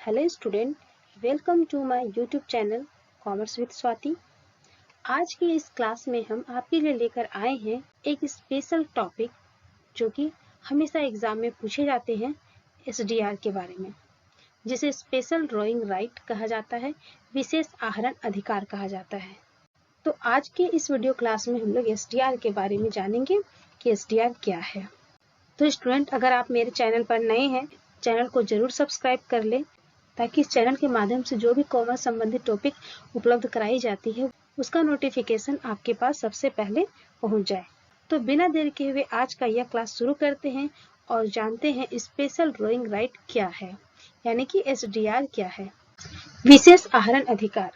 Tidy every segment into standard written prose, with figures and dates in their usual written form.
Hello student, welcome to my YouTube channel commerce with Swati. आज की इस क्लास में हम आपके लिए लेकर आए हैं एक स्पेशल टॉपिक जो कि हमेशा एग्जाम में पूछे जाते हैं, एसडीआर के बारे में, जिसे स्पेशल ड्राइंग राइट कहा जाता है, विशेष आहरण अधिकार कहा जाता है। तो आज के इस वीडियो क्लास में हम लोग एसडीआर के बारे में जानेंगे कि एसडीआर क्या है। तो स्टूडेंट, अगर आप मेरे चैनल पर नए हैं, चैनल को जरूर सब्सक्राइब कर लें ताकि इस चैनल के माध्यम से जो भी कॉमर्स संबंधित टॉपिक उपलब्ध कराई जाती है उसका नोटिफिकेशन आपके पास सबसे पहले पहुंच जाए। तो बिना देर के हुए आज का यह क्लास शुरू करते हैं और जानते हैं स्पेशल ड्राइंग राइट क्या है, यानी कि एसडीआर क्या है। विशेष आहरण अधिकार,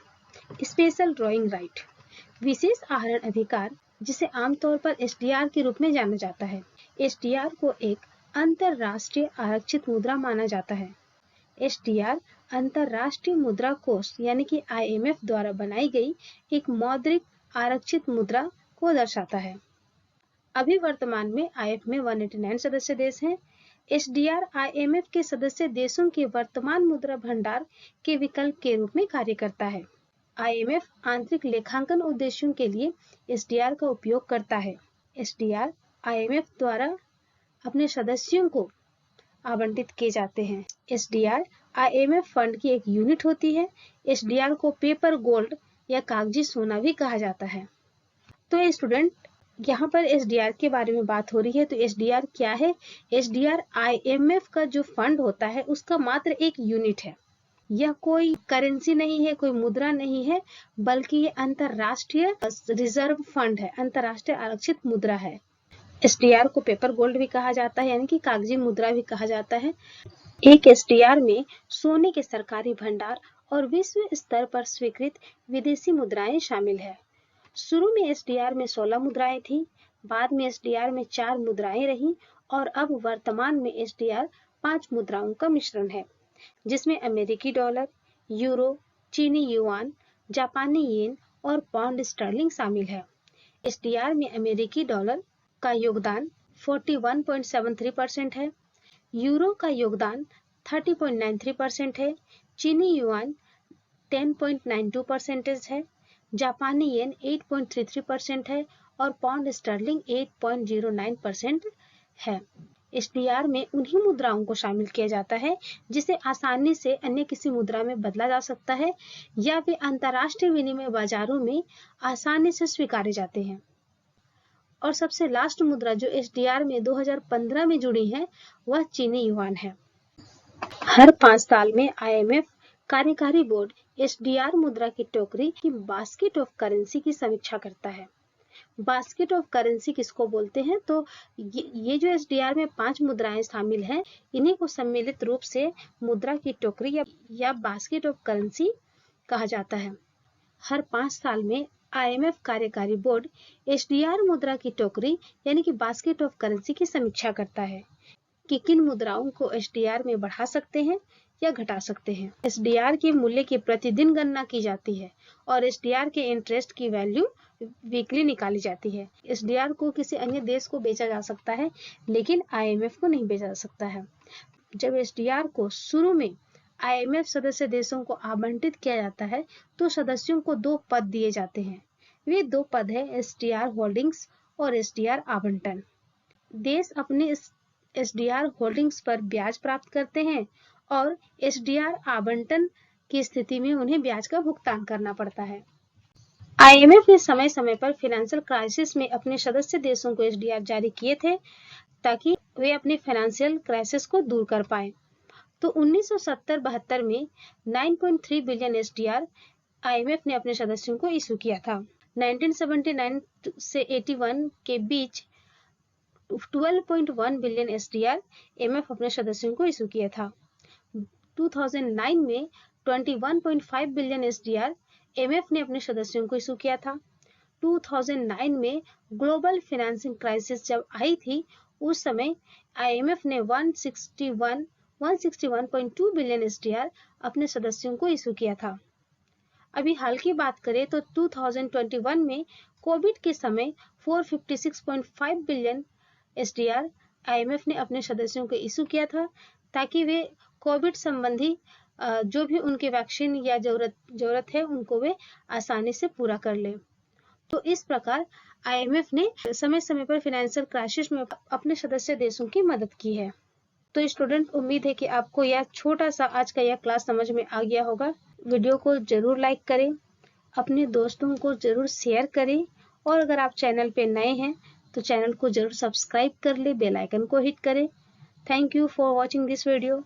स्पेशल ड्राइंग राइट। विशेष आहरण अधिकार, जिसे आमतौर पर एसडीआर के रूप में जाना जाता है। एसडीआर को एक अंतरराष्ट्रीय आरक्षित मुद्रा माना जाता है। एसडीआर अंतरराष्ट्रीय मुद्रा कोष यानी कि आईएमएफ द्वारा बनाई गई एक मौद्रिक आरक्षित मुद्रा को दर्शाता है। अभी वर्तमान में आईएमएफ में 189 सदस्य देश हैं। एसडीआर आईएमएफ के सदस्य देशों के वर्तमान मुद्रा भंडार के विकल्प के रूप में कार्य करता है। आईएमएफ आंतरिक लेखांकन उद्देश्यों के लिए एसडीआर का उपयोग करता है। एसडीआर आईएमएफ द्वारा अपने सदस्यों को आवंटित किए जाते हैं। एसडीआर आईएमएफ फंड की एक यूनिट होती है। एसडीआर को पेपर गोल्ड या कागजी सोना भी कहा जाता है। तो स्टूडेंट, यहाँ पर एसडीआर के बारे में बात हो रही है। तो एसडीआर क्या है? एसडीआर आईएमएफ का जो फंड होता है उसका मात्र एक यूनिट है। यह कोई करेंसी नहीं है, कोई मुद्रा नहीं है, बल्कि ये अंतरराष्ट्रीय रिजर्व फंड है, अंतरराष्ट्रीय आरक्षित मुद्रा है। एसडीआर को पेपर गोल्ड भी कहा जाता है, यानी कि कागजी मुद्रा भी कहा जाता है। एक एसडीआर में सोने के सरकारी भंडार और विश्व स्तर पर स्वीकृत विदेशी मुद्राएं शामिल है। शुरू में एसडीआर में 16 मुद्राएं थी, बाद में एसडीआर में 4 मुद्राएं रही और अब वर्तमान में एसडीआर 5 मुद्राओं का मिश्रण है, जिसमें अमेरिकी डॉलर, यूरो, चीनी युआन, जापानी येन और पाउंड स्टर्लिंग शामिल है। एसडीआर में अमेरिकी डॉलर का योगदान 41.73% है, यूरो का योगदान 30.93% है, चीनी युआन 10.92% है, जापानी येन 8.33% है और पाउंड स्टर्लिंग 8.09% है। एसडीआर में उन्हीं मुद्राओं को शामिल किया जाता है जिसे आसानी से अन्य किसी मुद्रा में बदला जा सकता है या वे अंतर्राष्ट्रीय विनिमय बाजारों में आसानी से स्वीकारे जाते हैं। और सबसे लास्ट मुद्रा जो एसडीआर में 2015 में जुड़ी है वह चीनी युआन है। हर 5 साल में आईएमएफ कार्यकारी बोर्ड एसडीआर मुद्रा की टोकरी की बास्केट ऑफ करेंसी की समीक्षा करता है। बास्केट ऑफ करेंसी किसको बोलते हैं? तो ये जो एसडीआर में 5 मुद्राएं शामिल हैं, इन्हीं को सम्मिलित रूप से मुद्रा की टोकरी या बास्केट ऑफ करेंसी कहा जाता है। हर 5 साल में आईएमएफ कार्यकारी बोर्ड एसडीआर मुद्रा की टोकरी यानी कि बास्केट ऑफ करेंसी की समीक्षा करता है कि किन मुद्राओं को एसडीआर में बढ़ा सकते हैं या घटा सकते हैं। एसडीआर के मूल्य की प्रतिदिन गणना की जाती है और एसडीआर के इंटरेस्ट की वैल्यू वीकली निकाली जाती है। एसडीआर को किसी अन्य देश को बेचा जा सकता है, लेकिन आईएमएफ को नहीं बेचा जा सकता है। जब एसडीआर को शुरू में आईएमएफ सदस्य देशों को आवंटित किया जाता है तो सदस्यों को 2 पद दिए जाते हैं। वे 2 पद है एसडीआर होल्डिंग्स और एसडीआर आवंटन। देश अपने एसडीआर होल्डिंग्स पर ब्याज प्राप्त करते हैं और एसडीआर आवंटन की स्थिति में उन्हें ब्याज का भुगतान करना पड़ता है। आईएमएफ ने समय समय पर फाइनेंशियल क्राइसिस में अपने सदस्य देशों को एसडीआर जारी किए थे ताकि वे अपने फाइनेंशियल क्राइसिस को दूर कर पाए। तो 1970-72 में 9.3 बिलियन एसडीआर आईएमएफ ने अपने सदस्यों को इशू किया था। 1979 से 81 के बीच 12.1 बिलियन एसडीआर आईएमएफ अपने सदस्यों को इशू किया था। 2009 में 21.5 बिलियन एसडीआर आईएमएफ ने अपने सदस्यों को इशू किया था। 2009 में ग्लोबल फाइनेंसिंग क्राइसिस जब आई थी, उस समय आईएमएफ ने 161.2 बिलियन एसडीआर अपने सदस्यों को इशू किया था। अभी हाल की बात करें तो 2021 में कोविड के समय 456.5 बिलियन एसडीआर आईएमएफ ने अपने सदस्यों को इशू किया था ताकि वे कोविड संबंधी जो भी उनके वैक्सीन या जरूरत है उनको वे आसानी से पूरा कर ले। तो इस प्रकार IMF ने समय समय पर फाइनेंशियल क्राइसिस में अपने सदस्य देशों की मदद की है। तो स्टूडेंट, उम्मीद है कि आपको यह छोटा सा आज का यह क्लास समझ में आ गया होगा। वीडियो को जरूर लाइक करें, अपने दोस्तों को जरूर शेयर करें, और अगर आप चैनल पे नए हैं तो चैनल को जरूर सब्सक्राइब कर ले, बेल आइकन को हिट करें। Thank you for watching this video.